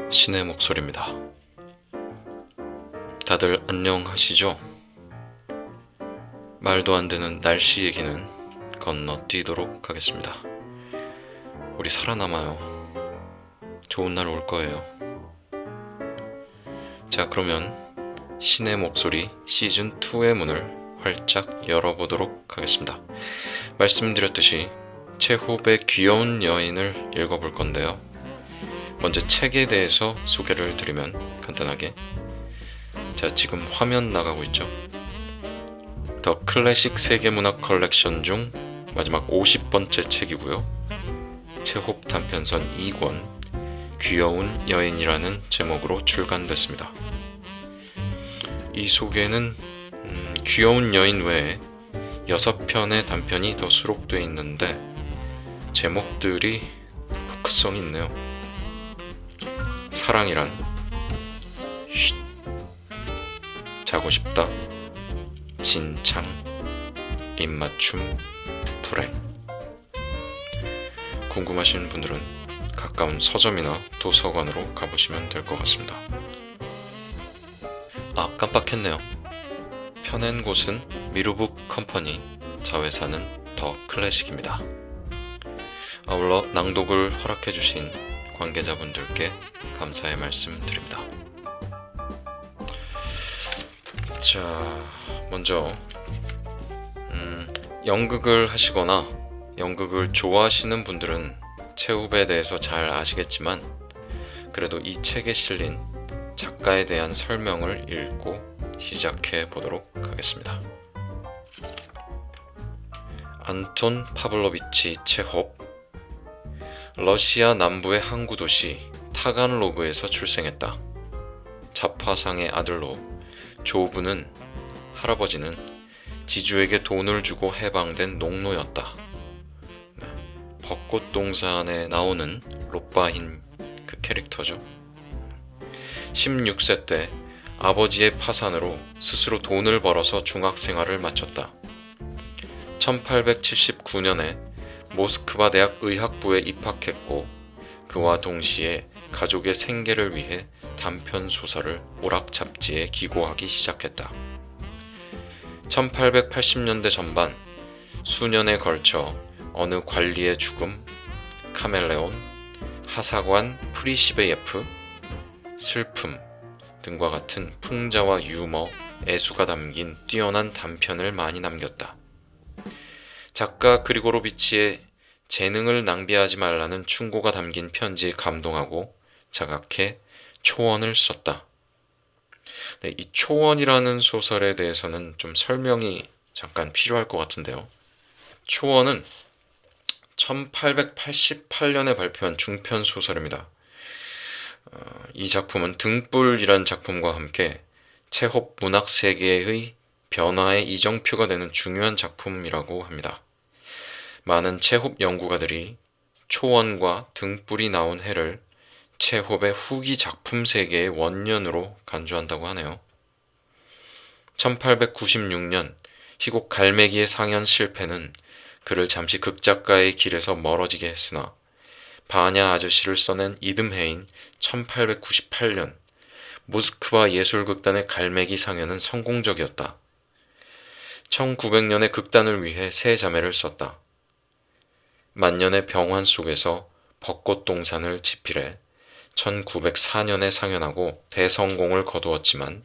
신의 목소리입니다. 다들 안녕하시죠? 말도 안 되는 날씨 얘기는 건너뛰도록 하겠습니다. 우리 살아남아요. 좋은 날 올 거예요. 자, 그러면 신의 목소리 시즌2의 문을 활짝 열어보도록 하겠습니다. 말씀드렸듯이 체홉의 귀여운 여인을 읽어볼 건데요. 먼저 책에 대해서 소개를 드리면 간단하게, 자, 지금 화면 나가고 있죠. 더 클래식 세계문학 컬렉션 중 마지막 50번째 책이고요. 체홉 단편선 2권 귀여운 여인이라는 제목으로 출간됐습니다. 이 속에는 귀여운 여인 외에 6편의 단편이 더 수록되어 있는데 제목들이 후크성이 있네요. 사랑이란, 쉿, 자고 싶다, 진창, 입맞춤, 불행. 궁금하신 분들은 가까운 서점이나 도서관으로 가보시면 될 것 같습니다. 아, 깜빡했네요. 펴낸 곳은 미루북 컴퍼니, 자회사는 더 클래식입니다. 아울러 낭독을 허락해주신 관계자분들께 감사의 말씀 드립니다. 자, 먼저 연극을 하시거나 연극을 좋아하시는 분들은 체홉에 대해서 잘 아시겠지만, 그래도 이 책에 실린 작가에 대한 설명을 읽고 시작해 보도록 하겠습니다. 안톤 파블로비치 체홉, 러시아 남부의 항구 도시 타간로그에서 출생했다. 자파상의 아들로 조부는, 할아버지는 지주에게 돈을 주고 해방된 농노였다. 벚꽃동산에 나오는 롯바힌 그 캐릭터죠. 16세 때 아버지의 파산으로 스스로 돈을 벌어서 중학생활을 마쳤다. 1879년에 모스크바 대학 의학부에 입학했고, 그와 동시에 가족의 생계를 위해 단편 소설을 오락 잡지에 기고하기 시작했다. 1880년대 전반 수년에 걸쳐 어느 관리의 죽음, 카멜레온, 하사관 프리시베예프, 슬픔 등과 같은 풍자와 유머, 애수가 담긴 뛰어난 단편을 많이 남겼다. 작가 그리고로비치의 재능을 낭비하지 말라는 충고가 담긴 편지에 감동하고 자각해 초원을 썼다. 네, 이 초원이라는 소설에 대해서는 좀 설명이 잠깐 필요할 것 같은데요. 초원은 1888년에 발표한 중편 소설입니다. 이 작품은 등불이란 작품과 함께 체홉 문학 세계의 변화의 이정표가 되는 중요한 작품이라고 합니다. 많은 체홉 연구가들이 초원과 등불이 나온 해를 체홉의 후기 작품 세계의 원년으로 간주한다고 하네요. 1896년 희곡 갈매기의 상연 실패는 그를 잠시 극작가의 길에서 멀어지게 했으나, 바냐 아저씨를 써낸 이듬해인 1898년 모스크바 예술극단의 갈매기 상연은 성공적이었다. 1900년에 극단을 위해 세 자매를 썼다. 만년의 병환 속에서 벚꽃동산을 집필해 1904년에 상연하고 대성공을 거두었지만,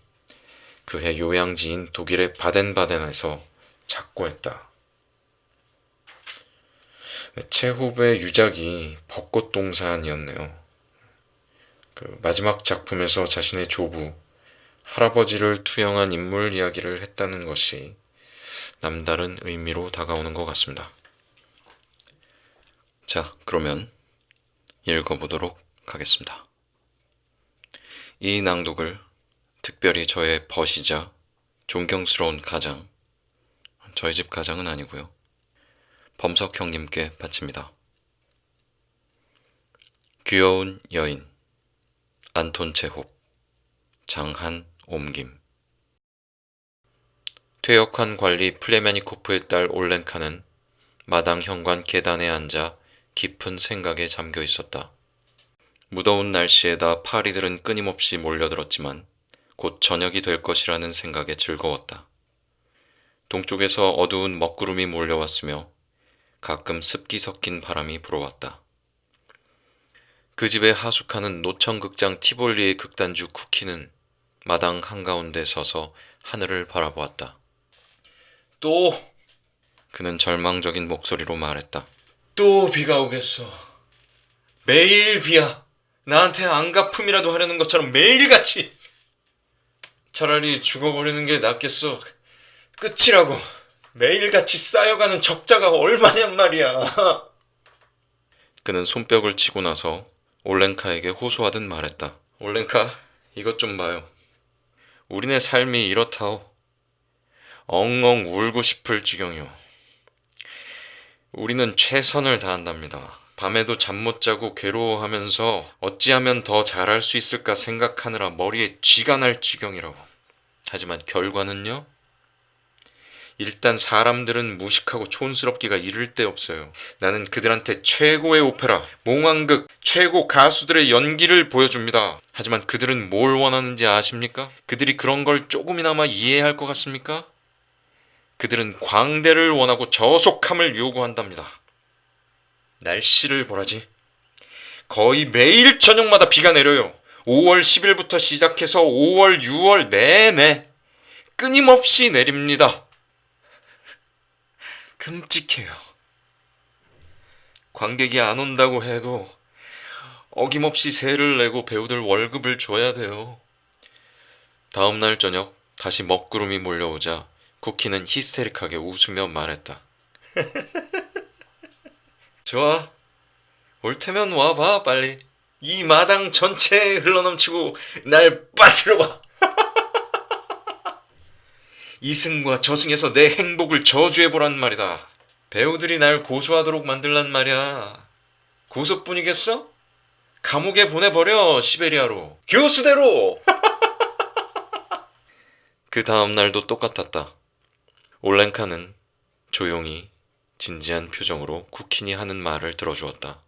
그해 요양지인 독일의 바덴바덴에서 작고했다. 체홉의 유작이 벚꽃동산이었네요. 그 마지막 작품에서 자신의 조부, 할아버지를 투영한 인물 이야기를 했다는 것이 남다른 의미로 다가오는 것 같습니다. 자, 그러면 읽어보도록 하겠습니다. 이 낭독을 특별히 저의 벗이자 존경스러운 가장, 저희 집 가장은 아니고요, 범석 형님께 바칩니다. 귀여운 여인, 안톤 체홉, 장한 옮김. 퇴역한 관리 플레메니코프의 딸 올렌카는 마당 현관 계단에 앉아 깊은 생각에 잠겨 있었다. 무더운 날씨에다 파리들은 끊임없이 몰려들었지만 곧 저녁이 될 것이라는 생각에 즐거웠다. 동쪽에서 어두운 먹구름이 몰려왔으며 가끔 습기 섞인 바람이 불어왔다. 그 집의 하숙하는 노천극장 티볼리의 극단주 쿠키는 마당 한가운데 서서 하늘을 바라보았다. 또! 그는 절망적인 목소리로 말했다. 또 비가 오겠어. 매일 비야. 나한테 안갚음이라도 하려는 것처럼 매일같이. 차라리 죽어버리는 게 낫겠어. 끝이라고. 매일같이 쌓여가는 적자가 얼마냔 말이야. 그는 손뼉을 치고 나서 올렌카에게 호소하듯 말했다. 올렌카, 이것 좀 봐요. 우리네 삶이 이렇다오. 엉엉 울고 싶을 지경이오. 우리는 최선을 다한답니다. 밤에도 잠 못 자고 괴로워하면서 어찌하면 더 잘할 수 있을까 생각하느라 머리에 쥐가 날 지경이라고. 하지만 결과는요? 일단 사람들은 무식하고 촌스럽기가 이를 데 없어요. 나는 그들한테 최고의 오페라, 몽환극, 최고 가수들의 연기를 보여줍니다. 하지만 그들은 뭘 원하는지 아십니까? 그들이 그런 걸 조금이나마 이해할 것 같습니까? 그들은 광대를 원하고 저속함을 요구한답니다. 날씨를 보라지. 거의 매일 저녁마다 비가 내려요. 5월 10일부터 시작해서 5월 6월 내내 끊임없이 내립니다. 끔찍해요. 관객이 안 온다고 해도 어김없이 세를 내고 배우들 월급을 줘야 돼요. 다음 날 저녁 다시 먹구름이 몰려오자 쿠키는 히스테릭하게 웃으며 말했다. 좋아. 올 테면 와봐 빨리. 이 마당 전체에 흘러넘치고 날 빠뜨려봐. 이승과 저승에서 내 행복을 저주해보란 말이다. 배우들이 날 고소하도록 만들란 말이야. 고소뿐이겠어? 감옥에 보내버려, 시베리아로. 교수대로! 그 다음 날도 똑같았다. 올렌카는 조용히 진지한 표정으로 쿠킨이 하는 말을 들어주었다.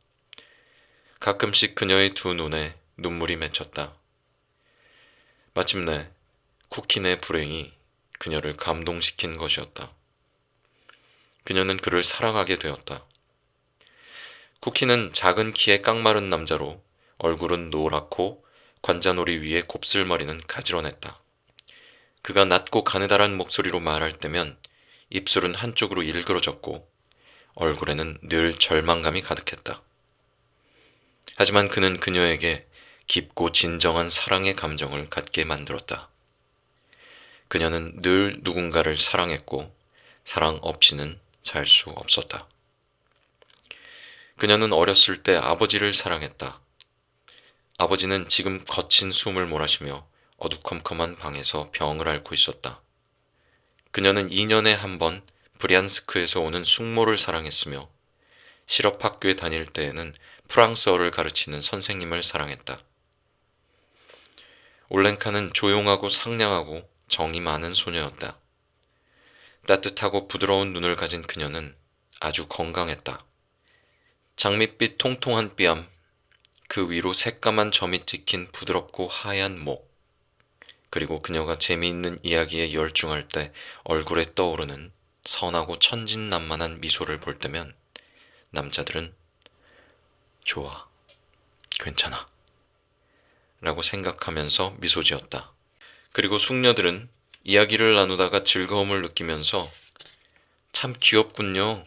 가끔씩 그녀의 두 눈에 눈물이 맺혔다. 마침내 쿠킨의 불행이 그녀를 감동시킨 것이었다. 그녀는 그를 사랑하게 되었다. 쿠키는 작은 키에 깡마른 남자로 얼굴은 노랗고 관자놀이 위에 곱슬머리는 가지런했다. 그가 낮고 가느다란 목소리로 말할 때면 입술은 한쪽으로 일그러졌고 얼굴에는 늘 절망감이 가득했다. 하지만 그는 그녀에게 깊고 진정한 사랑의 감정을 갖게 만들었다. 그녀는 늘 누군가를 사랑했고 사랑 없이는 살 수 없었다. 그녀는 어렸을 때 아버지를 사랑했다. 아버지는 지금 거친 숨을 몰아쉬며 어두컴컴한 방에서 병을 앓고 있었다. 그녀는 2년에 한 번 브리안스크에서 오는 숙모를 사랑했으며 실업학교에 다닐 때에는 프랑스어를 가르치는 선생님을 사랑했다. 올렌카는 조용하고 상냥하고 정이 많은 소녀였다. 따뜻하고 부드러운 눈을 가진 그녀는 아주 건강했다. 장밋빛 통통한 뺨, 그 위로 새까만 점이 찍힌 부드럽고 하얀 목, 그리고 그녀가 재미있는 이야기에 열중할 때 얼굴에 떠오르는 선하고 천진난만한 미소를 볼 때면 남자들은 좋아, 괜찮아 라고 생각하면서 미소 지었다. 그리고 숙녀들은 이야기를 나누다가 즐거움을 느끼면서 참 귀엽군요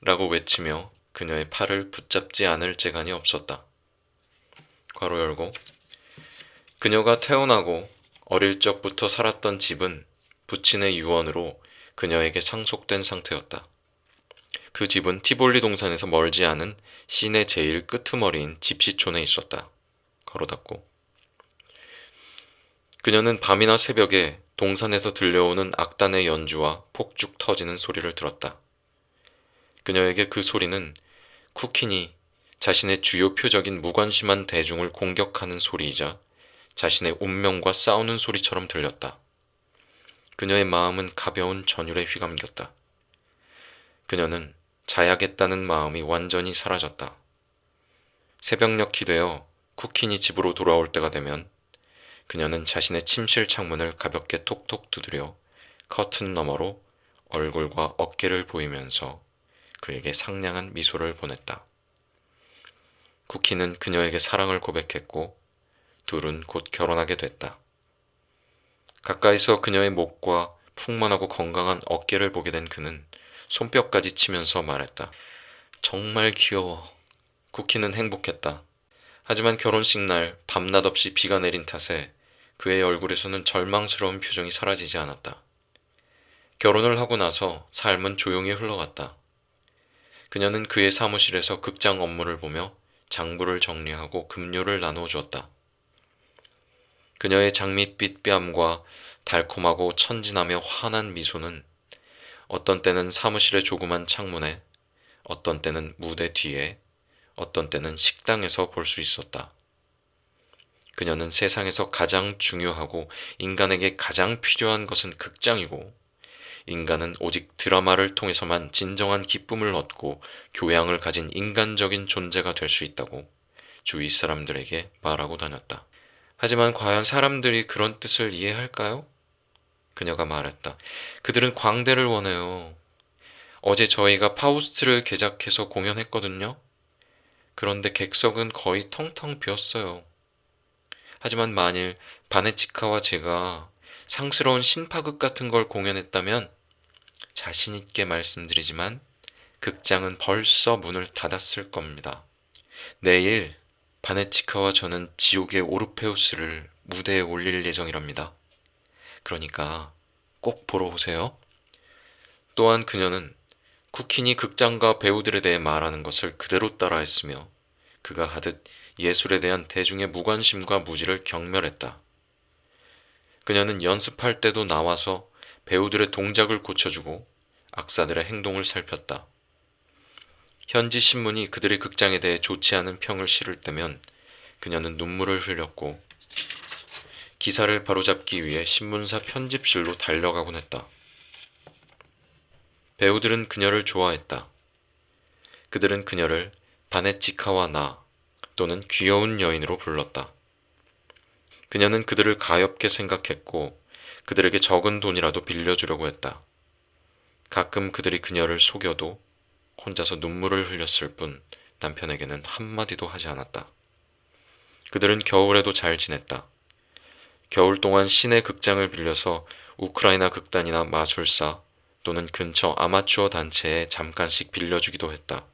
라고 외치며 그녀의 팔을 붙잡지 않을 재간이 없었다. 괄호 열고 그녀가 태어나고 어릴 적부터 살았던 집은 부친의 유언으로 그녀에게 상속된 상태였다. 그 집은 티볼리 동산에서 멀지 않은 시내 제일 끄트머리인 집시촌에 있었다. 괄호 닫고 그녀는 밤이나 새벽에 동산에서 들려오는 악단의 연주와 폭죽 터지는 소리를 들었다. 그녀에게 그 소리는 쿠킨이 자신의 주요 표적인 무관심한 대중을 공격하는 소리이자 자신의 운명과 싸우는 소리처럼 들렸다. 그녀의 마음은 가벼운 전율에 휘감겼다. 그녀는 자야겠다는 마음이 완전히 사라졌다. 새벽녘이 되어 쿠킨이 집으로 돌아올 때가 되면 그녀는 자신의 침실 창문을 가볍게 톡톡 두드려 커튼 너머로 얼굴과 어깨를 보이면서 그에게 상냥한 미소를 보냈다. 쿠키는 그녀에게 사랑을 고백했고 둘은 곧 결혼하게 됐다. 가까이서 그녀의 목과 풍만하고 건강한 어깨를 보게 된 그는 손뼉까지 치면서 말했다. 정말 귀여워. 쿠키는 행복했다. 하지만 결혼식 날 밤낮 없이 비가 내린 탓에 그의 얼굴에서는 절망스러운 표정이 사라지지 않았다. 결혼을 하고 나서 삶은 조용히 흘러갔다. 그녀는 그의 사무실에서 극장 업무를 보며 장부를 정리하고 급료를 나누어 주었다. 그녀의 장밋빛 뺨과 달콤하고 천진하며 환한 미소는 어떤 때는 사무실의 조그만 창문에, 어떤 때는 무대 뒤에, 어떤 때는 식당에서 볼 수 있었다. 그녀는 세상에서 가장 중요하고 인간에게 가장 필요한 것은 극장이고, 인간은 오직 드라마를 통해서만 진정한 기쁨을 얻고 교양을 가진 인간적인 존재가 될 수 있다고 주위 사람들에게 말하고 다녔다. 하지만 과연 사람들이 그런 뜻을 이해할까요? 그녀가 말했다. 그들은 광대를 원해요. 어제 저희가 파우스트를 개작해서 공연했거든요. 그런데 객석은 거의 텅텅 비었어요. 하지만 만일 바네치카와 제가 상스러운 신파극 같은 걸 공연했다면 자신있게 말씀드리지만 극장은 벌써 문을 닫았을 겁니다. 내일 바네치카와 저는 지옥의 오르페우스를 무대에 올릴 예정이랍니다. 그러니까 꼭 보러 오세요. 또한 그녀는 쿠킨이 극장과 배우들에 대해 말하는 것을 그대로 따라했으며 그가 하듯 예술에 대한 대중의 무관심과 무지를 경멸했다. 그녀는 연습할 때도 나와서 배우들의 동작을 고쳐주고 악사들의 행동을 살폈다. 현지 신문이 그들의 극장에 대해 좋지 않은 평을 실을 때면 그녀는 눈물을 흘렸고 기사를 바로잡기 위해 신문사 편집실로 달려가곤 했다. 배우들은 그녀를 좋아했다. 그들은 그녀를 바네치카와 나 또는 귀여운 여인으로 불렀다. 그녀는 그들을 가엾게 생각했고 그들에게 적은 돈이라도 빌려주려고 했다. 가끔 그들이 그녀를 속여도 혼자서 눈물을 흘렸을 뿐 남편에게는 한마디도 하지 않았다. 그들은 겨울에도 잘 지냈다. 겨울 동안 시내 극장을 빌려서 우크라이나 극단이나 마술사 또는 근처 아마추어 단체에 잠깐씩 빌려주기도 했다.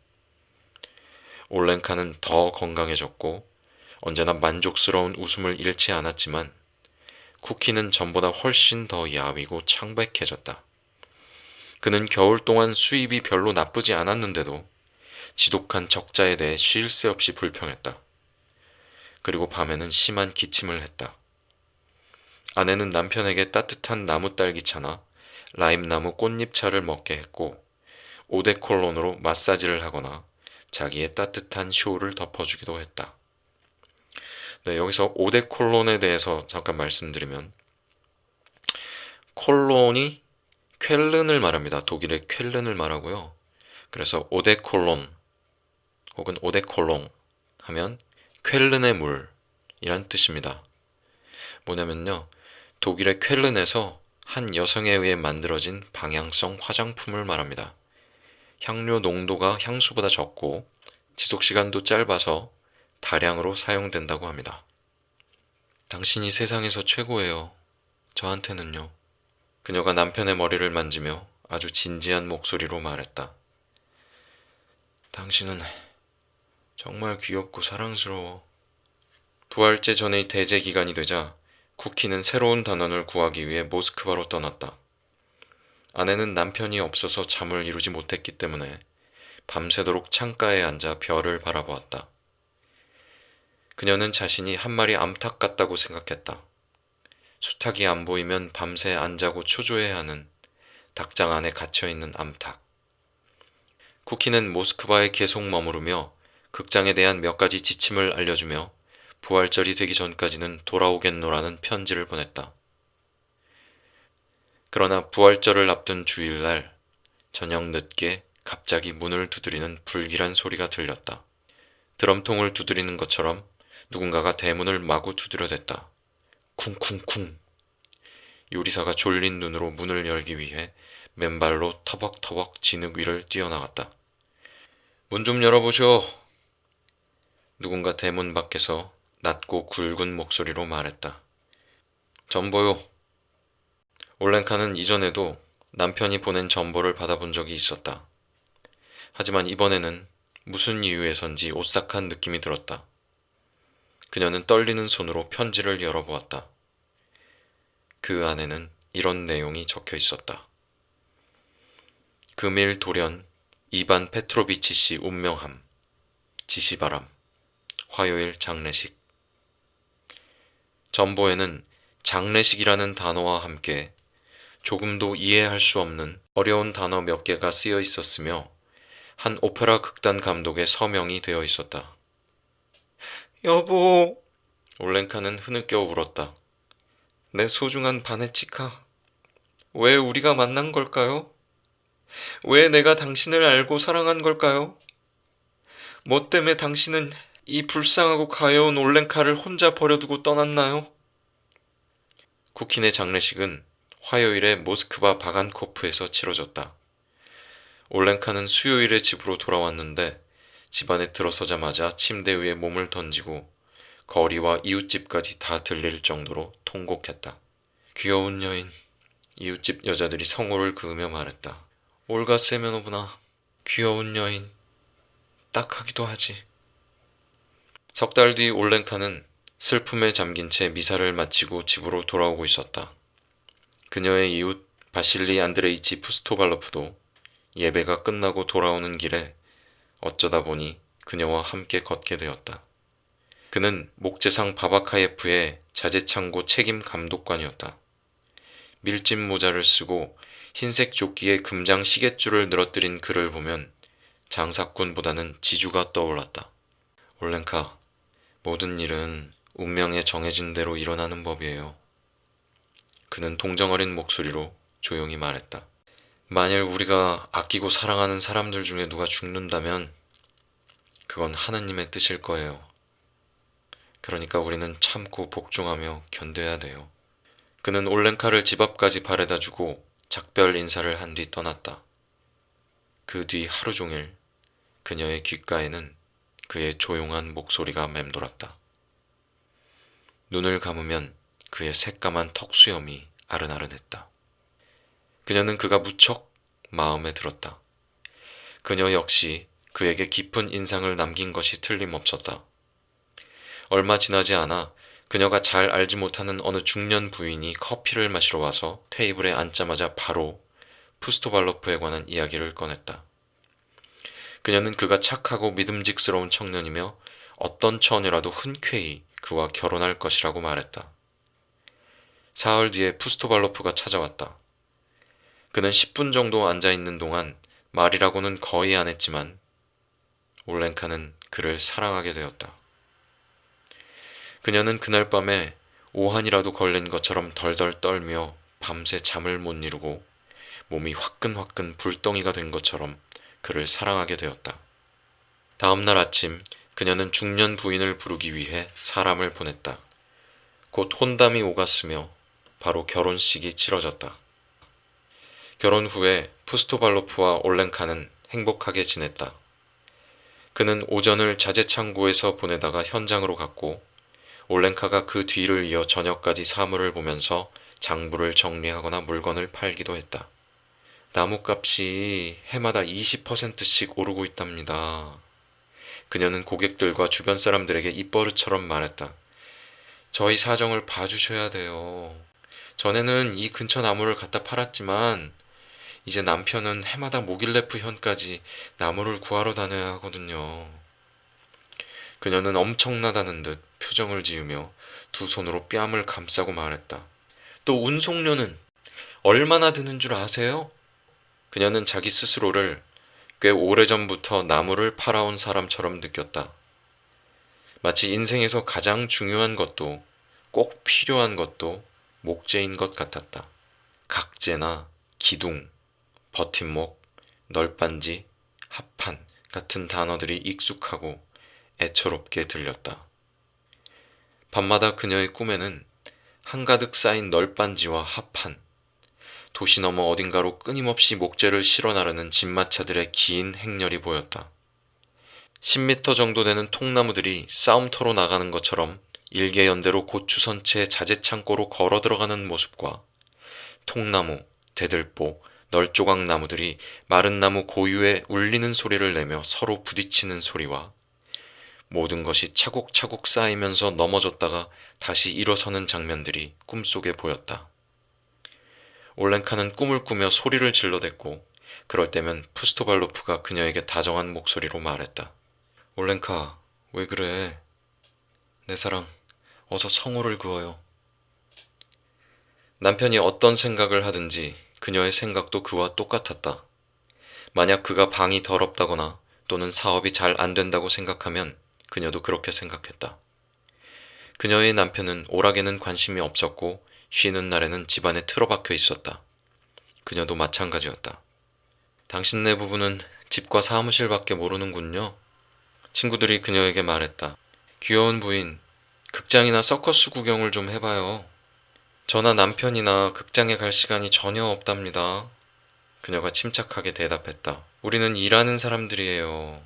올렌카는 더 건강해졌고 언제나 만족스러운 웃음을 잃지 않았지만 쿠키는 전보다 훨씬 더 야위고 창백해졌다. 그는 겨울 동안 수입이 별로 나쁘지 않았는데도 지독한 적자에 대해 쉴 새 없이 불평했다. 그리고 밤에는 심한 기침을 했다. 아내는 남편에게 따뜻한 나무딸기차나 라임나무 꽃잎차를 먹게 했고 오데콜론으로 마사지를 하거나 자기의 따뜻한 쇼를 덮어주기도 했다. 네, 여기서 오데콜론에 대해서 잠깐 말씀드리면 콜론이 쾰른을 말합니다. 독일의 쾰른을 말하고요. 그래서 오데콜론 혹은 오데콜롱 하면 쾰른의 물이란 뜻입니다. 뭐냐면요. 독일의 쾰른에서 한 여성에 의해 만들어진 방향성 화장품을 말합니다. 향료 농도가 향수보다 적고 지속시간도 짧아서 다량으로 사용된다고 합니다. 당신이 세상에서 최고예요. 저한테는요. 그녀가 남편의 머리를 만지며 아주 진지한 목소리로 말했다. 당신은 정말 귀엽고 사랑스러워. 부활제 전의 대제 기간이 되자 쿠키는 새로운 단원을 구하기 위해 모스크바로 떠났다. 아내는 남편이 없어서 잠을 이루지 못했기 때문에 밤새도록 창가에 앉아 별을 바라보았다. 그녀는 자신이 한 마리 암탉 같다고 생각했다. 수탉이 안 보이면 밤새 안 자고 초조해야 하는 닭장 안에 갇혀있는 암탉. 쿠키는 모스크바에 계속 머무르며 극장에 대한 몇 가지 지침을 알려주며 부활절이 되기 전까지는 돌아오겠노라는 편지를 보냈다. 그러나 부활절을 앞둔 주일날 저녁 늦게 갑자기 문을 두드리는 불길한 소리가 들렸다. 드럼통을 두드리는 것처럼 누군가가 대문을 마구 두드려댔다. 쿵쿵쿵. 요리사가 졸린 눈으로 문을 열기 위해 맨발로 터벅터벅 진흙 위를 뛰어나갔다. 문 좀 열어보쇼. 누군가 대문 밖에서 낮고 굵은 목소리로 말했다. 전보요. 올렌카는 이전에도 남편이 보낸 전보를 받아본 적이 있었다. 하지만 이번에는 무슨 이유에선지 오싹한 느낌이 들었다. 그녀는 떨리는 손으로 편지를 열어보았다. 그 안에는 이런 내용이 적혀 있었다. 금일 돌연 이반 페트로비치 씨 운명함. 지시바람. 화요일 장례식. 전보에는 장례식이라는 단어와 함께 조금도 이해할 수 없는 어려운 단어 몇 개가 쓰여 있었으며 한 오페라 극단 감독의 서명이 되어 있었다. 여보, 올렌카는 흐느껴 울었다. 내 소중한 바네치카, 왜 우리가 만난 걸까요? 왜 내가 당신을 알고 사랑한 걸까요? 뭐 때문에 당신은 이 불쌍하고 가여운 올렌카를 혼자 버려두고 떠났나요? 쿠킨의 장례식은 화요일에 모스크바 바간코프에서 치러졌다. 올렌카는 수요일에 집으로 돌아왔는데 집안에 들어서자마자 침대 위에 몸을 던지고 거리와 이웃집까지 다 들릴 정도로 통곡했다. 귀여운 여인, 이웃집 여자들이 성호를 그으며 말했다. 올가 세메노브나, 귀여운 여인, 딱하기도 하지. 석 달 뒤 올렌카는 슬픔에 잠긴 채 미사를 마치고 집으로 돌아오고 있었다. 그녀의 이웃 바실리 안드레이치 푸스토발로프도 예배가 끝나고 돌아오는 길에 어쩌다 보니 그녀와 함께 걷게 되었다. 그는 목재상 바바카예프의 자재창고 책임 감독관이었다. 밀짚 모자를 쓰고 흰색 조끼에 금장 시계줄을 늘어뜨린 그를 보면 장사꾼보다는 지주가 떠올랐다. 올렌카, 모든 일은 운명에 정해진 대로 일어나는 법이에요. 그는 동정어린 목소리로 조용히 말했다. 만일 우리가 아끼고 사랑하는 사람들 중에 누가 죽는다면 그건 하느님의 뜻일 거예요. 그러니까 우리는 참고 복종하며 견뎌야 돼요. 그는 올렌카를 집 앞까지 바래다 주고 작별 인사를 한 뒤 떠났다. 그 뒤 하루 종일 그녀의 귓가에는 그의 조용한 목소리가 맴돌았다. 눈을 감으면 그의 새까만 턱수염이 아른아른했다. 그녀는 그가 무척 마음에 들었다. 그녀 역시 그에게 깊은 인상을 남긴 것이 틀림없었다. 얼마 지나지 않아 그녀가 잘 알지 못하는 어느 중년 부인이 커피를 마시러 와서 테이블에 앉자마자 바로 푸스토발로프에 관한 이야기를 꺼냈다. 그녀는 그가 착하고 믿음직스러운 청년이며 어떤 처녀라도 흔쾌히 그와 결혼할 것이라고 말했다. 사흘 뒤에 푸스토발로프가 찾아왔다. 그는 10분 정도 앉아있는 동안 말이라고는 거의 안 했지만 올렌카는 그를 사랑하게 되었다. 그녀는 그날 밤에 오한이라도 걸린 것처럼 덜덜 떨며 밤새 잠을 못 이루고 몸이 화끈화끈 불덩이가 된 것처럼 그를 사랑하게 되었다. 다음날 아침 그녀는 중년 부인을 부르기 위해 사람을 보냈다. 곧 혼담이 오갔으며 바로 결혼식이 치러졌다. 결혼 후에 푸스토발로프와 올렌카는 행복하게 지냈다. 그는 오전을 자재창고에서 보내다가 현장으로 갔고 올렌카가 그 뒤를 이어 저녁까지 사물을 보면서 장부를 정리하거나 물건을 팔기도 했다. 나무값이 해마다 20%씩 오르고 있답니다. 그녀는 고객들과 주변 사람들에게 입버릇처럼 말했다. 저희 사정을 봐주셔야 돼요. 전에는 이 근처 나무를 갖다 팔았지만 이제 남편은 해마다 모길레프 현까지 나무를 구하러 다녀야 하거든요. 그녀는 엄청나다는 듯 표정을 지으며 두 손으로 뺨을 감싸고 말했다. 또 운송료는 얼마나 드는 줄 아세요? 그녀는 자기 스스로를 꽤 오래전부터 나무를 팔아온 사람처럼 느꼈다. 마치 인생에서 가장 중요한 것도 꼭 필요한 것도 목재인 것 같았다. 각재나 기둥, 버팀목, 널빤지, 합판 같은 단어들이 익숙하고 애처롭게 들렸다. 밤마다 그녀의 꿈에는 한가득 쌓인 널빤지와 합판, 도시 너머 어딘가로 끊임없이 목재를 실어 나르는 집마차들의 긴 행렬이 보였다. 10m 정도 되는 통나무들이 싸움터로 나가는 것처럼 일개연대로 고추선체의 자재창고로 걸어 들어가는 모습과 통나무, 대들보, 널조각나무들이 마른 나무 고유의 울리는 소리를 내며 서로 부딪히는 소리와 모든 것이 차곡차곡 쌓이면서 넘어졌다가 다시 일어서는 장면들이 꿈속에 보였다. 올렌카는 꿈을 꾸며 소리를 질러댔고 그럴 때면 푸스토발로프가 그녀에게 다정한 목소리로 말했다. 올렌카, 왜 그래? 내 사랑, 어서 성호를 그어요. 남편이 어떤 생각을 하든지 그녀의 생각도 그와 똑같았다. 만약 그가 방이 더럽다거나 또는 사업이 잘 안 된다고 생각하면 그녀도 그렇게 생각했다. 그녀의 남편은 오락에는 관심이 없었고 쉬는 날에는 집안에 틀어박혀 있었다. 그녀도 마찬가지였다. 당신네 부부는 집과 사무실밖에 모르는군요. 친구들이 그녀에게 말했다. 귀여운 부인, 극장이나 서커스 구경을 좀 해봐요. 저나 남편이나 극장에 갈 시간이 전혀 없답니다. 그녀가 침착하게 대답했다. 우리는 일하는 사람들이에요.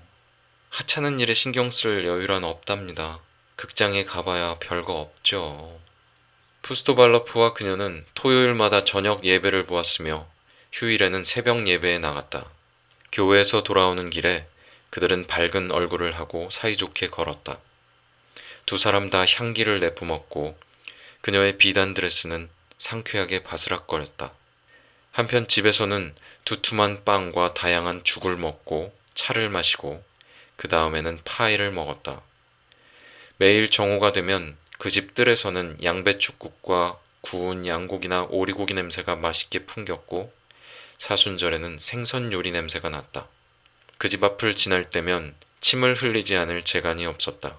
하찮은 일에 신경 쓸 여유란 없답니다. 극장에 가봐야 별거 없죠. 푸스토발로프와 그녀는 토요일마다 저녁 예배를 보았으며 휴일에는 새벽 예배에 나갔다. 교회에서 돌아오는 길에 그들은 밝은 얼굴을 하고 사이좋게 걸었다. 두 사람 다 향기를 내뿜었고 그녀의 비단 드레스는 상쾌하게 바스락거렸다. 한편 집에서는 두툼한 빵과 다양한 죽을 먹고 차를 마시고 그 다음에는 파이를 먹었다. 매일 정오가 되면 그 집 뜰에서는 양배추국과 구운 양고기나 오리고기 냄새가 맛있게 풍겼고 사순절에는 생선 요리 냄새가 났다. 그 집 앞을 지날 때면 침을 흘리지 않을 재간이 없었다.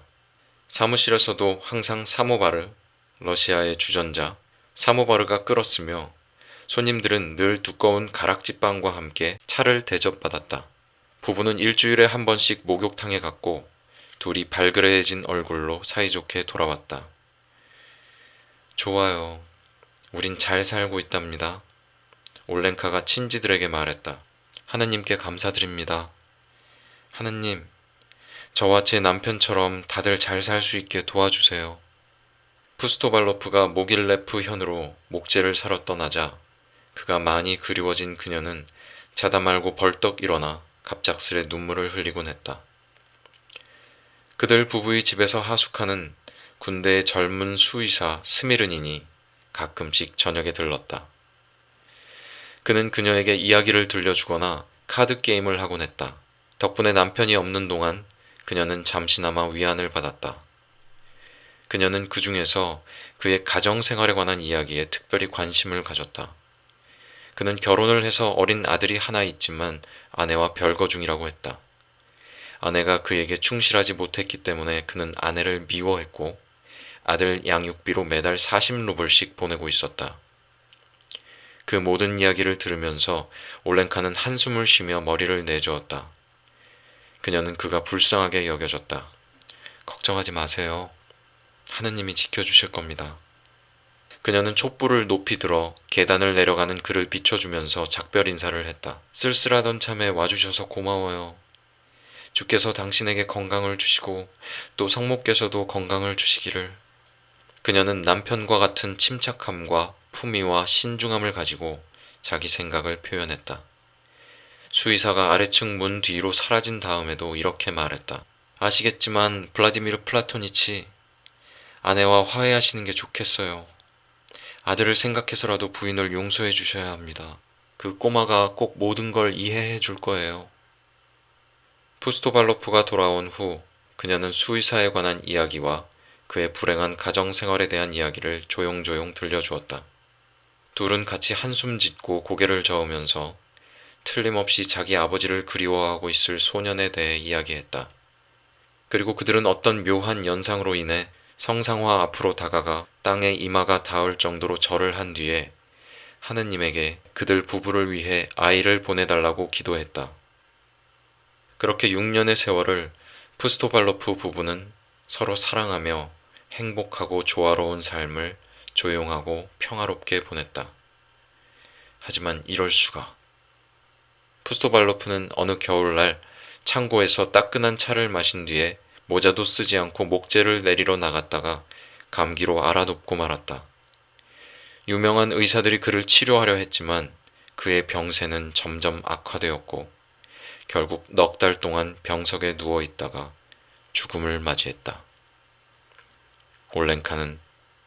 사무실에서도 항상 사모바르, 러시아의 주전자, 사모바르가 끓었으며 손님들은 늘 두꺼운 가락지빵과 함께 차를 대접받았다. 부부는 일주일에 한 번씩 목욕탕에 갔고 둘이 발그레해진 얼굴로 사이좋게 돌아왔다. 좋아요. 우린 잘 살고 있답니다. 올렌카가 친지들에게 말했다. 하느님께 감사드립니다. 하느님, 저와 제 남편처럼 다들 잘 살 수 있게 도와주세요. 푸스토발로프가 모길레프 현으로 목재를 사러 떠나자 그가 많이 그리워진 그녀는 자다 말고 벌떡 일어나 갑작스레 눈물을 흘리곤 했다. 그들 부부의 집에서 하숙하는 군대의 젊은 수의사 스미르닌이 가끔씩 저녁에 들렀다. 그는 그녀에게 이야기를 들려주거나 카드 게임을 하곤 했다. 덕분에 남편이 없는 동안 그녀는 잠시나마 위안을 받았다. 그녀는 그 중에서 그의 가정생활에 관한 이야기에 특별히 관심을 가졌다. 그는 결혼을 해서 어린 아들이 하나 있지만 아내와 별거 중이라고 했다. 아내가 그에게 충실하지 못했기 때문에 그는 아내를 미워했고 아들 양육비로 매달 40루블씩 보내고 있었다. 그 모든 이야기를 들으면서 올렌카는 한숨을 쉬며 머리를 내저었다. 그녀는 그가 불쌍하게 여겨졌다. 걱정하지 마세요. 하느님이 지켜주실 겁니다. 그녀는 촛불을 높이 들어 계단을 내려가는 그를 비춰주면서 작별 인사를 했다. 쓸쓸하던 참에 와주셔서 고마워요. 주께서 당신에게 건강을 주시고 또 성모께서도 건강을 주시기를. 그녀는 남편과 같은 침착함과 품위와 신중함을 가지고 자기 생각을 표현했다. 수의사가 아래층 문 뒤로 사라진 다음에도 이렇게 말했다. 아시겠지만 블라디미르 플라토니치, 아내와 화해하시는 게 좋겠어요. 아들을 생각해서라도 부인을 용서해 주셔야 합니다. 그 꼬마가 꼭 모든 걸 이해해 줄 거예요. 푸스토발로프가 돌아온 후 그녀는 수의사에 관한 이야기와 그의 불행한 가정생활에 대한 이야기를 조용조용 들려주었다. 둘은 같이 한숨 짓고 고개를 저으면서 틀림없이 자기 아버지를 그리워하고 있을 소년에 대해 이야기했다. 그리고 그들은 어떤 묘한 연상으로 인해 성상화 앞으로 다가가 땅에 이마가 닿을 정도로 절을 한 뒤에 하느님에게 그들 부부를 위해 아이를 보내달라고 기도했다. 그렇게 6년의 세월을 푸스토발로프 부부는 서로 사랑하며 행복하고 조화로운 삶을 조용하고 평화롭게 보냈다. 하지만 이럴 수가. 푸스토발로프는 어느 겨울날 창고에서 따끈한 차를 마신 뒤에 모자도 쓰지 않고 목재를 내리러 나갔다가 감기로 알아눕고 말았다. 유명한 의사들이 그를 치료하려 했지만 그의 병세는 점점 악화되었고 결국 넉 달 동안 병석에 누워 있다가 죽음을 맞이했다. 올렌카는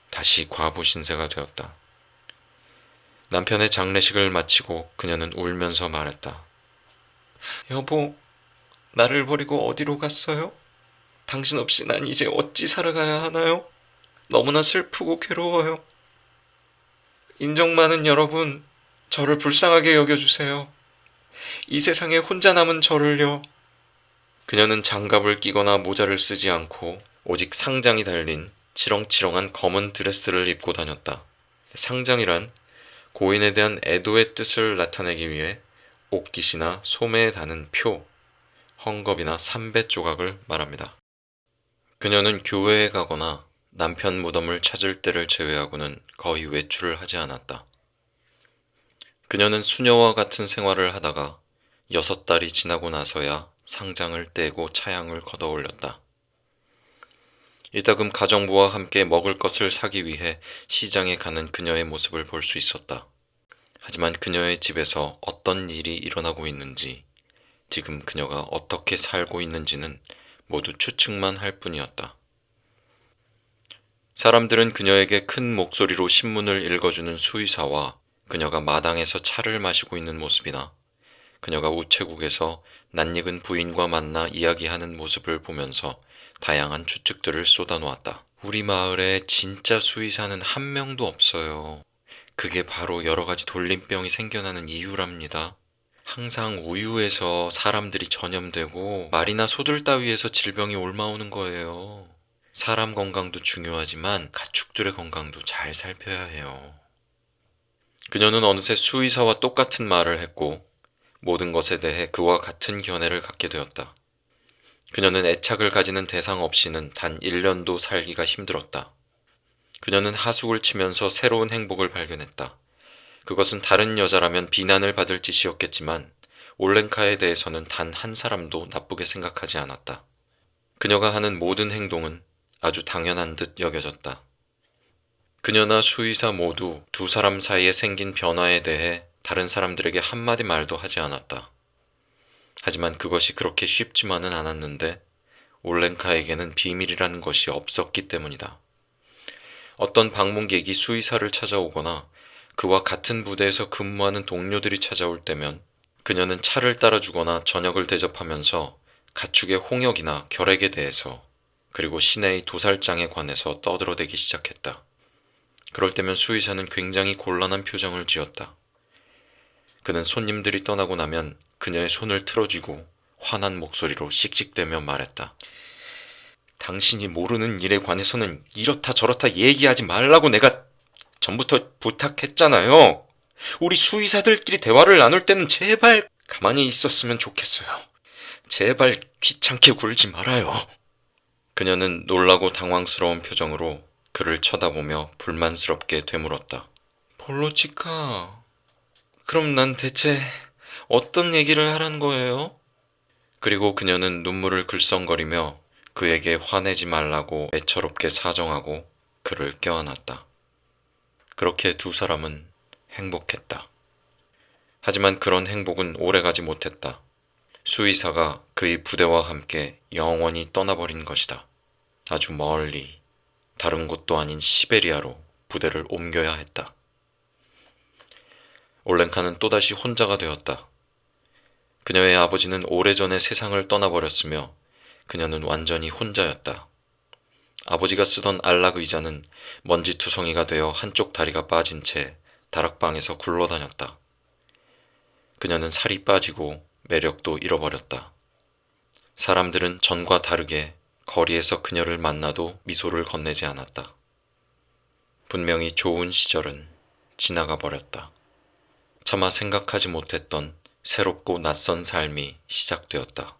다시 과부 신세가 되었다. 남편의 장례식을 마치고 그녀는 울면서 말했다. 여보, 나를 버리고 어디로 갔어요? 당신 없이 난 이제 어찌 살아가야 하나요? 너무나 슬프고 괴로워요. 인정 많은 여러분, 저를 불쌍하게 여겨주세요. 이 세상에 혼자 남은 저를요. 그녀는 장갑을 끼거나 모자를 쓰지 않고 오직 상장이 달린 치렁치렁한 검은 드레스를 입고 다녔다. 상장이란 고인에 대한 애도의 뜻을 나타내기 위해 옥깃이나 소매에 다는 표, 헝겊이나 삼배 조각을 말합니다. 그녀는 교회에 가거나 남편 무덤을 찾을 때를 제외하고는 거의 외출을 하지 않았다. 그녀는 수녀와 같은 생활을 하다가 6달이 지나고 나서야 상장을 떼고 차양을 걷어 올렸다. 이따금 가정부와 함께 먹을 것을 사기 위해 시장에 가는 그녀의 모습을 볼 수 있었다. 하지만 그녀의 집에서 어떤 일이 일어나고 있는지, 지금 그녀가 어떻게 살고 있는지는 모두 추측만 할 뿐이었다. 사람들은 그녀에게 큰 목소리로 신문을 읽어주는 수의사와 그녀가 마당에서 차를 마시고 있는 모습이나 그녀가 우체국에서 낯익은 부인과 만나 이야기하는 모습을 보면서 다양한 추측들을 쏟아놓았다. 우리 마을에 진짜 수의사는 한 명도 없어요. 그게 바로 여러 가지 돌림병이 생겨나는 이유랍니다. 항상 우유에서 사람들이 전염되고 말이나 소들 따위에서 질병이 옮아오는 거예요. 사람 건강도 중요하지만 가축들의 건강도 잘 살펴야 해요. 그녀는 어느새 수의사와 똑같은 말을 했고 모든 것에 대해 그와 같은 견해를 갖게 되었다. 그녀는 애착을 가지는 대상 없이는 단 1년도 살기가 힘들었다. 그녀는 하숙을 치면서 새로운 행복을 발견했다. 그것은 다른 여자라면 비난을 받을 짓이었겠지만 올렌카에 대해서는 단 한 사람도 나쁘게 생각하지 않았다. 그녀가 하는 모든 행동은 아주 당연한 듯 여겨졌다. 그녀나 수의사 모두 두 사람 사이에 생긴 변화에 대해 다른 사람들에게 한마디 말도 하지 않았다. 하지만 그것이 그렇게 쉽지만은 않았는데 올렌카에게는 비밀이라는 것이 없었기 때문이다. 어떤 방문객이 수의사를 찾아오거나 그와 같은 부대에서 근무하는 동료들이 찾아올 때면 그녀는 차를 따라주거나 저녁을 대접하면서 가축의 홍역이나 결핵에 대해서 그리고 시내의 도살장에 관해서 떠들어대기 시작했다. 그럴 때면 수의사는 굉장히 곤란한 표정을 지었다. 그는 손님들이 떠나고 나면 그녀의 손을 틀어쥐고 화난 목소리로 씩씩대며 말했다. 당신이 모르는 일에 관해서는 이렇다 저렇다 얘기하지 말라고 내가 전부터 부탁했잖아요. 우리 수의사들끼리 대화를 나눌 때는 제발 가만히 있었으면 좋겠어요. 제발 귀찮게 굴지 말아요. 그녀는 놀라고 당황스러운 표정으로 그를 쳐다보며 불만스럽게 되물었다. 볼로치카, 그럼 난 대체 어떤 얘기를 하라는 거예요? 그리고 그녀는 눈물을 글썽거리며 그에게 화내지 말라고 애처롭게 사정하고 그를 껴안았다. 그렇게 두 사람은 행복했다. 하지만 그런 행복은 오래가지 못했다. 수의사가 그의 부대와 함께 영원히 떠나버린 것이다. 아주 멀리, 다른 곳도 아닌 시베리아로 부대를 옮겨야 했다. 올렌카는 또다시 혼자가 되었다. 그녀의 아버지는 오래전에 세상을 떠나버렸으며 그녀는 완전히 혼자였다. 아버지가 쓰던 안락 의자는 먼지투성이가 되어 한쪽 다리가 빠진 채 다락방에서 굴러다녔다. 그녀는 살이 빠지고 매력도 잃어버렸다. 사람들은 전과 다르게 거리에서 그녀를 만나도 미소를 건네지 않았다. 분명히 좋은 시절은 지나가 버렸다. 차마 생각하지 못했던 새롭고 낯선 삶이 시작되었다.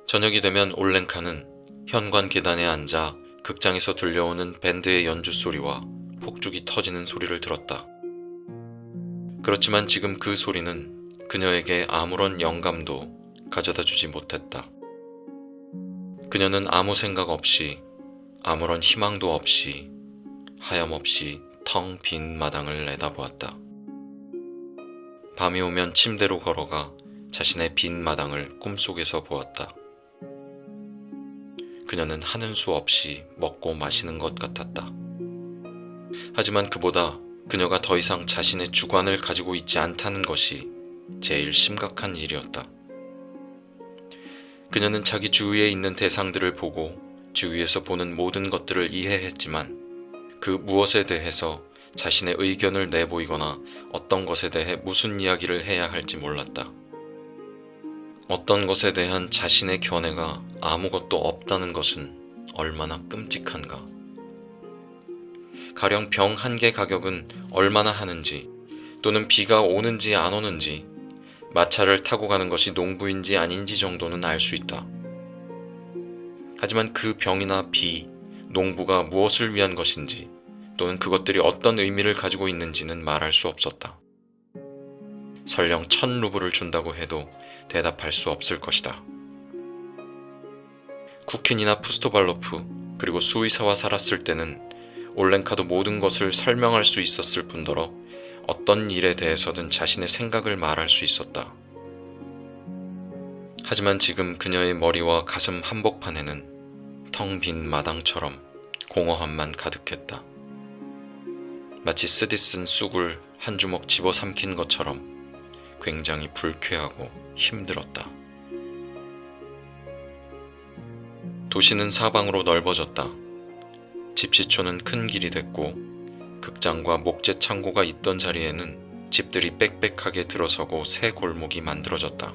저녁이 되면 올렌카는 현관 계단에 앉아 극장에서 들려오는 밴드의 연주 소리와 폭죽이 터지는 소리를 들었다. 그렇지만 지금 그 소리는 그녀에게 아무런 영감도 가져다 주지 못했다. 그녀는 아무 생각 없이, 아무런 희망도 없이, 하염없이 텅 빈 마당을 내다보았다. 밤이 오면 침대로 걸어가 자신의 빈 마당을 꿈속에서 보았다. 그녀는 하는 수 없이 먹고 마시는 것 같았다. 하지만 그보다 그녀가 더 이상 자신의 주관을 가지고 있지 않다는 것이 제일 심각한 일이었다. 그녀는 자기 주위에 있는 대상들을 보고 주위에서 보는 모든 것들을 이해했지만 그 무엇에 대해서 자신의 의견을 내보이거나 어떤 것에 대해 무슨 이야기를 해야 할지 몰랐다. 어떤 것에 대한 자신의 견해가 아무것도 없다는 것은 얼마나 끔찍한가. 가령 병 한 개 가격은 얼마나 하는지, 또는 비가 오는지 안 오는지, 마차를 타고 가는 것이 농부인지 아닌지 정도는 알 수 있다. 하지만 그 병이나 비, 농부가 무엇을 위한 것인지, 또는 그것들이 어떤 의미를 가지고 있는지는 말할 수 없었다. 설령 1000루블을 준다고 해도 대답할 수 없을 것이다. 쿠킨이나 푸스토발로프, 그리고 수의사와 살았을 때는 올렌카도 모든 것을 설명할 수 있었을 뿐더러 어떤 일에 대해서든 자신의 생각을 말할 수 있었다. 하지만 지금 그녀의 머리와 가슴 한복판에는 텅 빈 마당처럼 공허함만 가득했다. 마치 쓰디 쓴 쑥을 한 주먹 집어삼킨 것처럼 굉장히 불쾌하고 힘들었다. 도시는 사방으로 넓어졌다. 집시초는 큰 길이 됐고 극장과 목재 창고가 있던 자리에는 집들이 빽빽하게 들어서고 새 골목이 만들어졌다.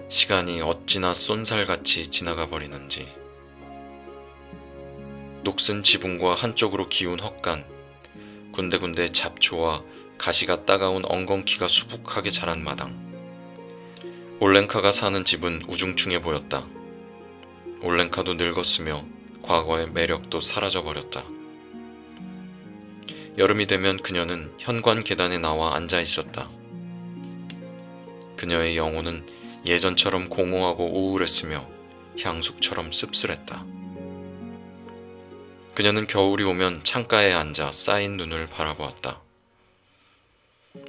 시간이 어찌나 쏜살같이 지나가 버리는지. 녹슨 지붕과 한쪽으로 기운 헛간, 군데군데 잡초와 가시가 따가운 엉겅퀴가 수북하게 자란 마당. 올렌카가 사는 집은 우중충해 보였다. 올렌카도 늙었으며 과거의 매력도 사라져버렸다. 여름이 되면 그녀는 현관 계단에 나와 앉아 있었다. 그녀의 영혼은 예전처럼 공허하고 우울했으며 향숙처럼 씁쓸했다. 그녀는 겨울이 오면 창가에 앉아 쌓인 눈을 바라보았다.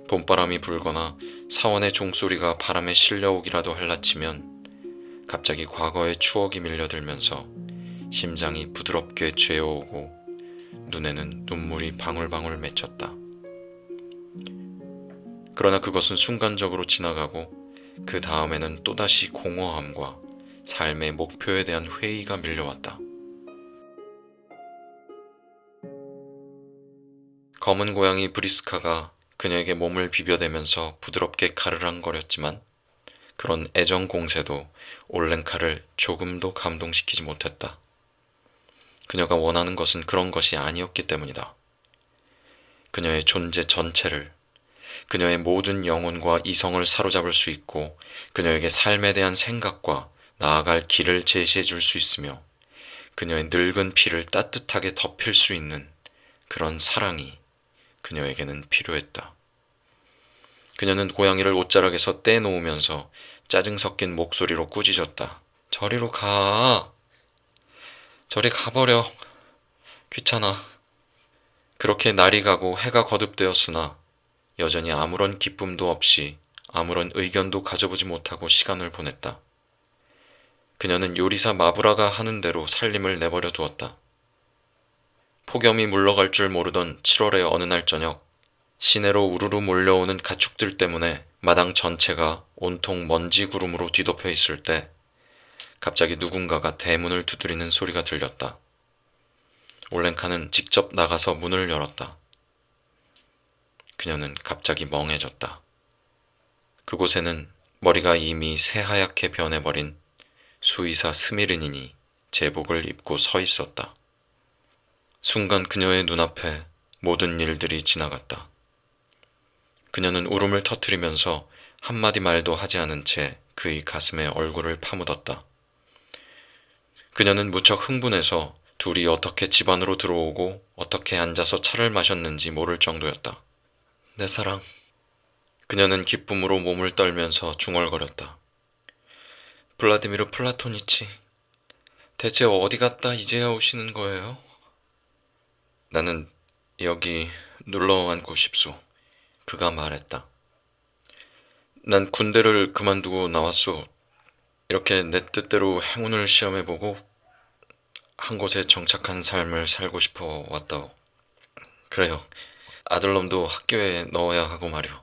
봄바람이 불거나 사원의 종소리가 바람에 실려오기라도 할라치면 갑자기 과거의 추억이 밀려들면서 심장이 부드럽게 죄어오고 눈에는 눈물이 방울방울 맺혔다. 그러나 그것은 순간적으로 지나가고 그 다음에는 또다시 공허함과 삶의 목표에 대한 회의가 밀려왔다. 검은 고양이 브리스카가 그녀에게 몸을 비벼대면서 부드럽게 가르랑거렸지만 그런 애정 공세도 올렌카를 조금도 감동시키지 못했다. 그녀가 원하는 것은 그런 것이 아니었기 때문이다. 그녀의 존재 전체를, 그녀의 모든 영혼과 이성을 사로잡을 수 있고 그녀에게 삶에 대한 생각과 나아갈 길을 제시해 줄 수 있으며 그녀의 늙은 피를 따뜻하게 덮일 수 있는 그런 사랑이 그녀에게는 필요했다. 그녀는 고양이를 옷자락에서 떼놓으면서 짜증 섞인 목소리로 꾸짖었다. 저리로 가. 저리 가버려. 귀찮아. 그렇게 날이 가고 해가 거듭되었으나 여전히 아무런 기쁨도 없이 아무런 의견도 가져보지 못하고 시간을 보냈다. 그녀는 요리사 마브라가 하는 대로 살림을 내버려 두었다. 폭염이 물러갈 줄 모르던 7월의 어느 날 저녁, 시내로 우르르 몰려오는 가축들 때문에 마당 전체가 온통 먼지 구름으로 뒤덮여 있을 때 갑자기 누군가가 대문을 두드리는 소리가 들렸다. 올렌카는 직접 나가서 문을 열었다. 그녀는 갑자기 멍해졌다. 그곳에는 머리가 이미 새하얗게 변해버린 수의사 스미르닌이 제복을 입고 서 있었다. 순간 그녀의 눈앞에 모든 일들이 지나갔다. 그녀는 울음을 터뜨리면서 한마디 말도 하지 않은 채 그의 가슴에 얼굴을 파묻었다. 그녀는 무척 흥분해서 둘이 어떻게 집 안으로 들어오고 어떻게 앉아서 차를 마셨는지 모를 정도였다. 내 사랑. 그녀는 기쁨으로 몸을 떨면서 중얼거렸다. 블라디미르 플라토니치, 대체 어디 갔다 이제야 오시는 거예요? 나는 여기 눌러 앉고 싶소. 그가 말했다. 난 군대를 그만두고 나왔소. 이렇게 내 뜻대로 행운을 시험해보고 한 곳에 정착한 삶을 살고 싶어 왔다오. 그래요. 아들놈도 학교에 넣어야 하고 말이오.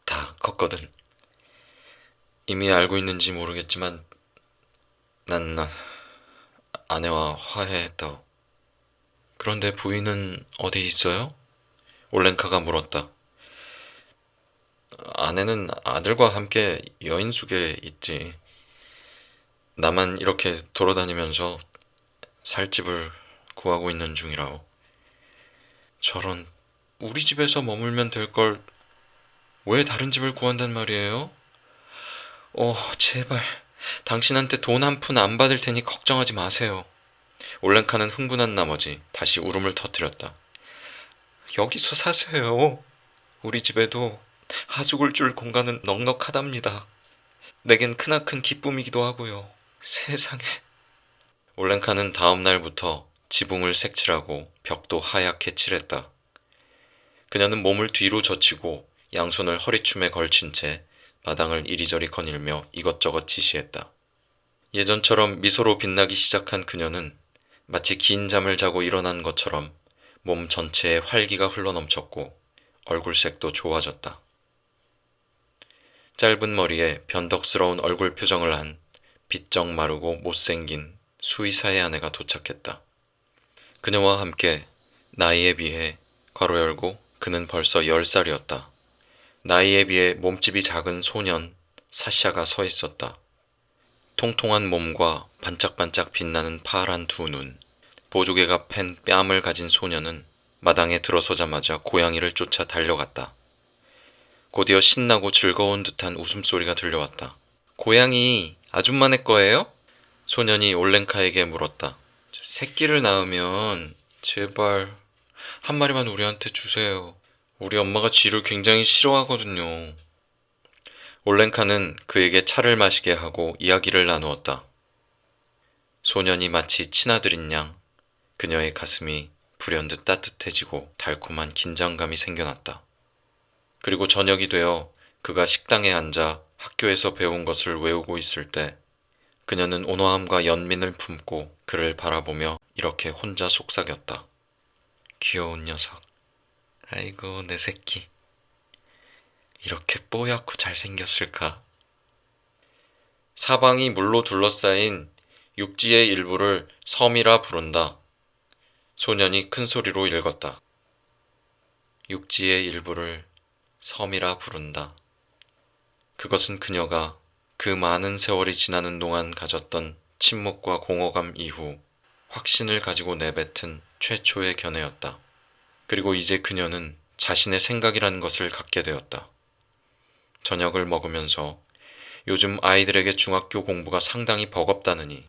다 컸거든. 이미 알고 있는지 모르겠지만 난 아내와 화해했다오. 그런데 부인은 어디 있어요? 올렌카가 물었다. 아내는 아들과 함께 여인숙에 있지. 나만 이렇게 돌아다니면서 살 집을 구하고 있는 중이라오. 저런, 우리 집에서 머물면 될 걸 왜 다른 집을 구한단 말이에요? 제발. 당신한테 돈 한 푼 안 받을 테니 걱정하지 마세요. 올렌카는 흥분한 나머지 다시 울음을 터뜨렸다. 여기서 사세요. 우리 집에도 하숙을 줄 공간은 넉넉하답니다. 내겐 크나큰 기쁨이기도 하고요. 세상에. 올렌카는 다음 날부터 지붕을 색칠하고 벽도 하얗게 칠했다. 그녀는 몸을 뒤로 젖히고 양손을 허리춤에 걸친 채 마당을 이리저리 거닐며 이것저것 지시했다. 예전처럼 미소로 빛나기 시작한 그녀는 마치 긴 잠을 자고 일어난 것처럼 몸 전체에 활기가 흘러넘쳤고 얼굴색도 좋아졌다. 짧은 머리에 변덕스러운 얼굴 표정을 한 비쩍 마르고 못생긴 수의사의 아내가 도착했다. 그녀와 함께 나이에 비해 괄호 열고 그는 벌써 10살이었다. 나이에 비해 몸집이 작은 소년 사샤가 서 있었다. 통통한 몸과 반짝반짝 빛나는 파란 두 눈, 보조개가 팬 뺨을 가진 소년은 마당에 들어서자마자 고양이를 쫓아 달려갔다. 곧이어 신나고 즐거운 듯한 웃음소리가 들려왔다. 고양이 아줌마네 거예요? 소년이 올렌카에게 물었다. 새끼를 낳으면 제발 한 마리만 우리한테 주세요. 우리 엄마가 쥐를 굉장히 싫어하거든요. 올렌카는 그에게 차를 마시게 하고 이야기를 나누었다. 소년이 마치 친아들인 양 그녀의 가슴이 불현듯 따뜻해지고 달콤한 긴장감이 생겨났다. 그리고 저녁이 되어 그가 식당에 앉아 학교에서 배운 것을 외우고 있을 때 그녀는 온화함과 연민을 품고 그를 바라보며 이렇게 혼자 속삭였다. 귀여운 녀석. 아이고 내 새끼. 이렇게 뽀얗고 잘생겼을까. 사방이 물로 둘러싸인 육지의 일부를 섬이라 부른다. 소년이 큰 소리로 읽었다. 육지의 일부를 섬이라 부른다. 그것은 그녀가 그 많은 세월이 지나는 동안 가졌던 침묵과 공허감 이후 확신을 가지고 내뱉은 최초의 견해였다. 그리고 이제 그녀는 자신의 생각이라는 것을 갖게 되었다. 저녁을 먹으면서 요즘 아이들에게 중학교 공부가 상당히 버겁다느니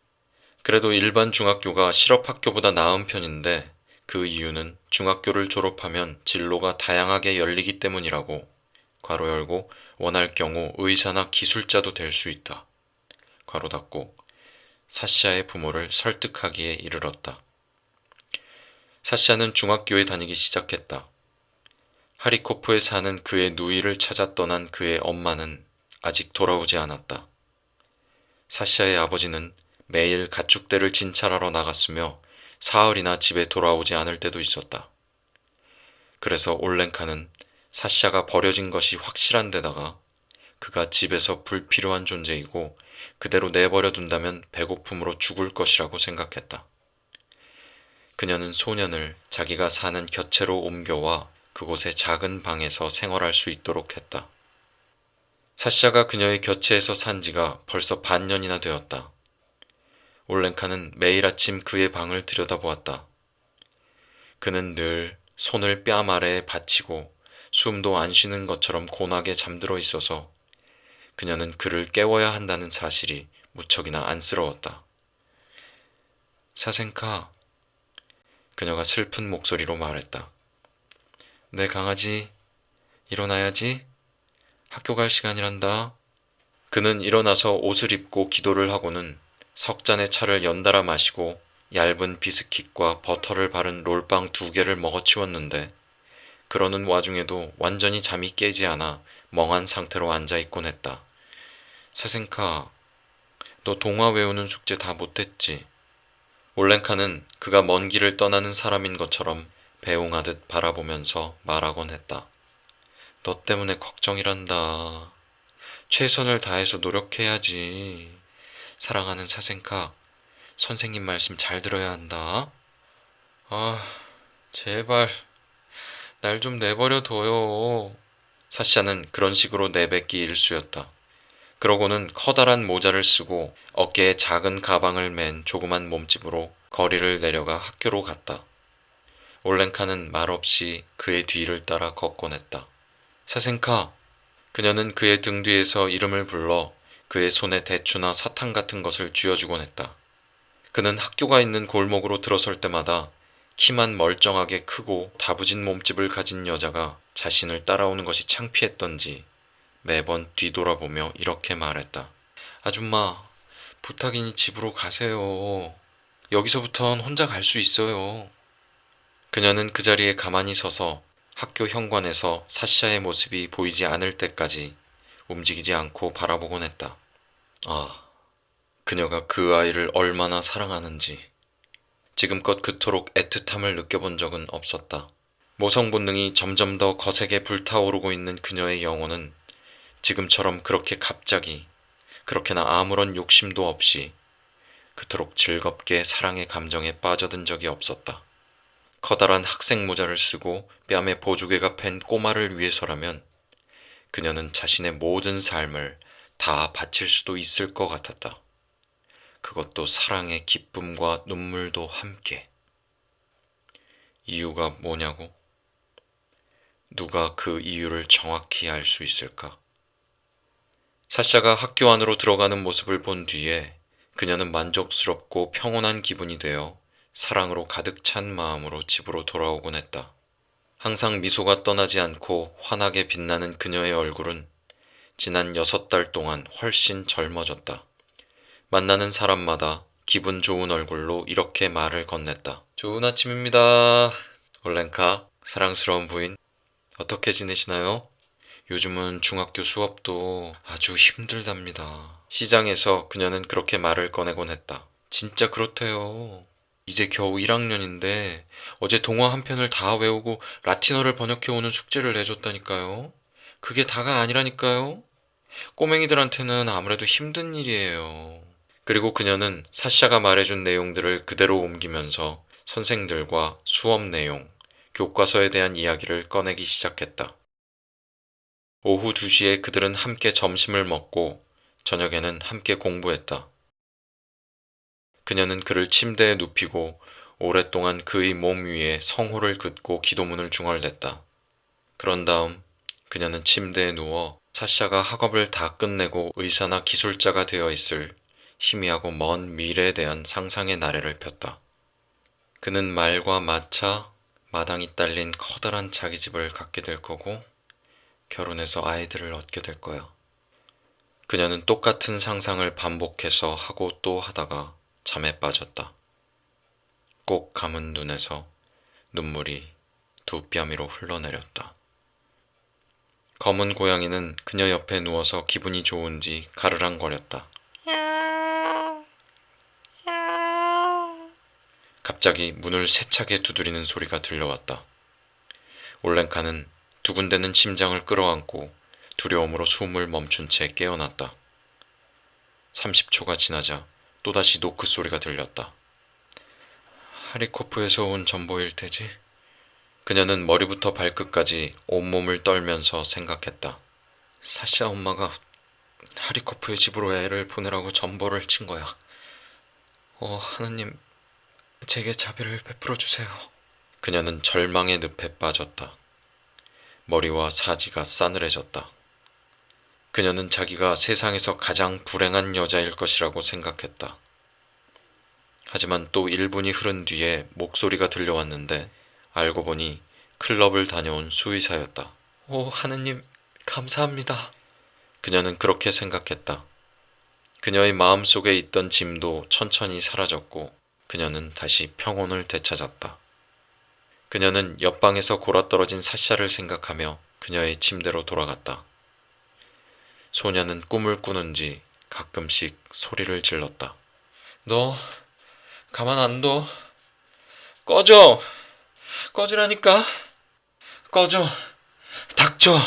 그래도 일반 중학교가 실업학교보다 나은 편인데 그 이유는 중학교를 졸업하면 진로가 다양하게 열리기 때문이라고 괄호 열고 원할 경우 의사나 기술자도 될 수 있다. 괄호 닫고 사샤의 부모를 설득하기에 이르렀다. 사샤는 중학교에 다니기 시작했다. 하리코프에 사는 그의 누이를 찾아 떠난 그의 엄마는 아직 돌아오지 않았다. 사샤의 아버지는 매일 가축대를 진찰하러 나갔으며 사흘이나 집에 돌아오지 않을 때도 있었다. 그래서 올렌카는 사샤가 버려진 것이 확실한 데다가 그가 집에서 불필요한 존재이고 그대로 내버려 둔다면 배고픔으로 죽을 것이라고 생각했다. 그녀는 소년을 자기가 사는 곁으로 옮겨와 그곳의 작은 방에서 생활할 수 있도록 했다. 사샤가 그녀의 곁에서 산 지가 벌써 반년이나 되었다. 올렌카는 매일 아침 그의 방을 들여다보았다. 그는 늘 손을 뺨 아래에 받치고 숨도 안 쉬는 것처럼 곤하게 잠들어 있어서 그녀는 그를 깨워야 한다는 사실이 무척이나 안쓰러웠다. 사생카, 그녀가 슬픈 목소리로 말했다. 내 강아지, 일어나야지. 학교 갈 시간이란다. 그는 일어나서 옷을 입고 기도를 하고는 석 잔의 차를 연달아 마시고 얇은 비스킷과 버터를 바른 롤빵 2개를 먹어치웠는데 그러는 와중에도 완전히 잠이 깨지 않아 멍한 상태로 앉아있곤 했다. 세생카, 너 동화 외우는 숙제 다 못했지? 올랭카는 그가 먼 길을 떠나는 사람인 것처럼 배웅하듯 바라보면서 말하곤 했다. 너 때문에 걱정이란다. 최선을 다해서 노력해야지. 사랑하는 사생카, 선생님 말씀 잘 들어야 한다. 아, 제발 날 좀 내버려 둬요. 사샤는 그런 식으로 내뱉기 일쑤였다. 그러고는 커다란 모자를 쓰고 어깨에 작은 가방을 맨 조그만 몸집으로 거리를 내려가 학교로 갔다. 올랭카는 말없이 그의 뒤를 따라 걷곤 했다. 사생카, 그녀는 그의 등 뒤에서 이름을 불러 그의 손에 대추나 사탕 같은 것을 쥐어주곤 했다. 그는 학교가 있는 골목으로 들어설 때마다 키만 멀쩡하게 크고 다부진 몸집을 가진 여자가 자신을 따라오는 것이 창피했던지 매번 뒤돌아보며 이렇게 말했다. 아줌마, 부탁이니 집으로 가세요. 여기서부턴 혼자 갈 수 있어요. 그녀는 그 자리에 가만히 서서 학교 현관에서 사샤의 모습이 보이지 않을 때까지 움직이지 않고 바라보곤 했다. 아, 그녀가 그 아이를 얼마나 사랑하는지 지금껏 그토록 애틋함을 느껴본 적은 없었다. 모성 본능이 점점 더 거세게 불타오르고 있는 그녀의 영혼은 지금처럼 그렇게 갑자기, 그렇게나 아무런 욕심도 없이 그토록 즐겁게 사랑의 감정에 빠져든 적이 없었다. 커다란 학생 모자를 쓰고 뺨에 보조개가 팬 꼬마를 위해서라면 그녀는 자신의 모든 삶을 다 바칠 수도 있을 것 같았다. 그것도 사랑의 기쁨과 눈물도 함께. 이유가 뭐냐고? 누가 그 이유를 정확히 알 수 있을까? 사샤가 학교 안으로 들어가는 모습을 본 뒤에 그녀는 만족스럽고 평온한 기분이 되어 사랑으로 가득 찬 마음으로 집으로 돌아오곤 했다. 항상 미소가 떠나지 않고 환하게 빛나는 그녀의 얼굴은 지난 6달 동안 훨씬 젊어졌다. 만나는 사람마다 기분 좋은 얼굴로 이렇게 말을 건넸다. 좋은 아침입니다. 올랭카, 사랑스러운 부인, 어떻게 지내시나요? 요즘은 중학교 수업도 아주 힘들답니다. 시장에서 그녀는 그렇게 말을 꺼내곤 했다. 진짜 그렇대요. 이제 겨우 1학년인데 어제 동화 한 편을 다 외우고 라틴어를 번역해오는 숙제를 내줬다니까요. 그게 다가 아니라니까요. 꼬맹이들한테는 아무래도 힘든 일이에요. 그리고 그녀는 사샤가 말해준 내용들을 그대로 옮기면서 선생들과 수업 내용, 교과서에 대한 이야기를 꺼내기 시작했다. 오후 2시에 그들은 함께 점심을 먹고 저녁에는 함께 공부했다. 그녀는 그를 침대에 눕히고 오랫동안 그의 몸 위에 성호를 긋고 기도문을 중얼댔다. 그런 다음 그녀는 침대에 누워 사샤가 학업을 다 끝내고 의사나 기술자가 되어 있을 희미하고 먼 미래에 대한 상상의 나래를 폈다. 그는 말과 마차, 마당이 딸린 커다란 자기 집을 갖게 될 거고 결혼해서 아이들을 얻게 될 거야. 그녀는 똑같은 상상을 반복해서 하고 또 하다가 잠에 빠졌다. 꼭 감은 눈에서 눈물이 두 뺨위로 흘러내렸다. 검은 고양이는 그녀 옆에 누워서 기분이 좋은지 가르랑거렸다. 갑자기 문을 세차게 두드리는 소리가 들려왔다. 올랭카는 두근대는 심장을 끌어안고 두려움으로 숨을 멈춘 채 깨어났다. 30초가 지나자 또다시 노크 소리가 들렸다. 하리코프에서 온 전보일 테지? 그녀는 머리부터 발끝까지 온몸을 떨면서 생각했다. 사샤 엄마가 하리코프의 집으로 애를 보내라고 전보를 친 거야. 하느님, 제게 자비를 베풀어 주세요. 그녀는 절망의 늪에 빠졌다. 머리와 사지가 싸늘해졌다. 그녀는 자기가 세상에서 가장 불행한 여자일 것이라고 생각했다. 하지만 또 1분이 흐른 뒤에 목소리가 들려왔는데 알고 보니 클럽을 다녀온 수의사였다. 오, 하느님, 감사합니다. 그녀는 그렇게 생각했다. 그녀의 마음속에 있던 짐도 천천히 사라졌고 그녀는 다시 평온을 되찾았다. 그녀는 옆방에서 골아떨어진 사샤를 생각하며 그녀의 침대로 돌아갔다. 소녀는 꿈을 꾸는지 가끔씩 소리를 질렀다. 너 가만 안 둬. 꺼져. 꺼지라니까. 꺼져. 닥쳐.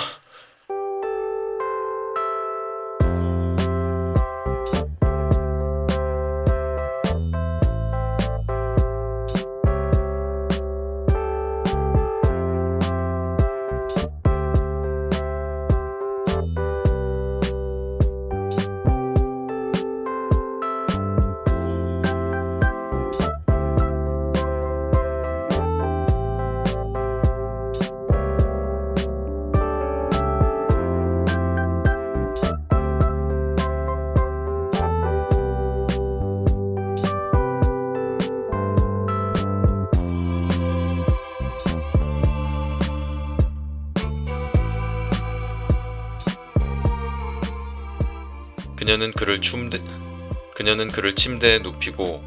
그녀는 그를 침대에 눕히고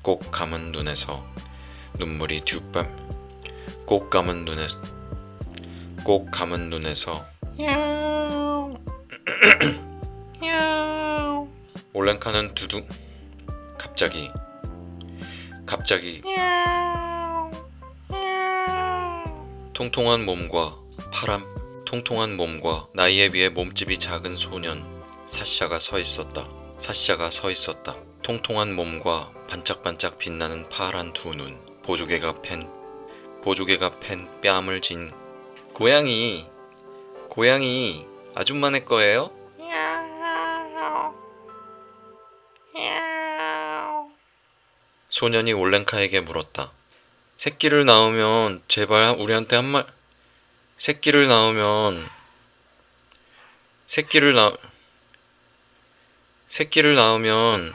꼭 감은 눈에서 눈물이 꼭 감은 눈에서 올랭카는 갑자기 통통한 몸과 나이에 비해 몸집이 작은 소년 사샤가 서 있었다. 통통한 몸과 반짝반짝 빛나는 파란 두 눈, 보조개가 팬 뺨을 진 고양이 아줌마네 거예요? 소년이 올랭카에게 물었다. 새끼를 낳으면 제발 우리한테 새끼를 낳으면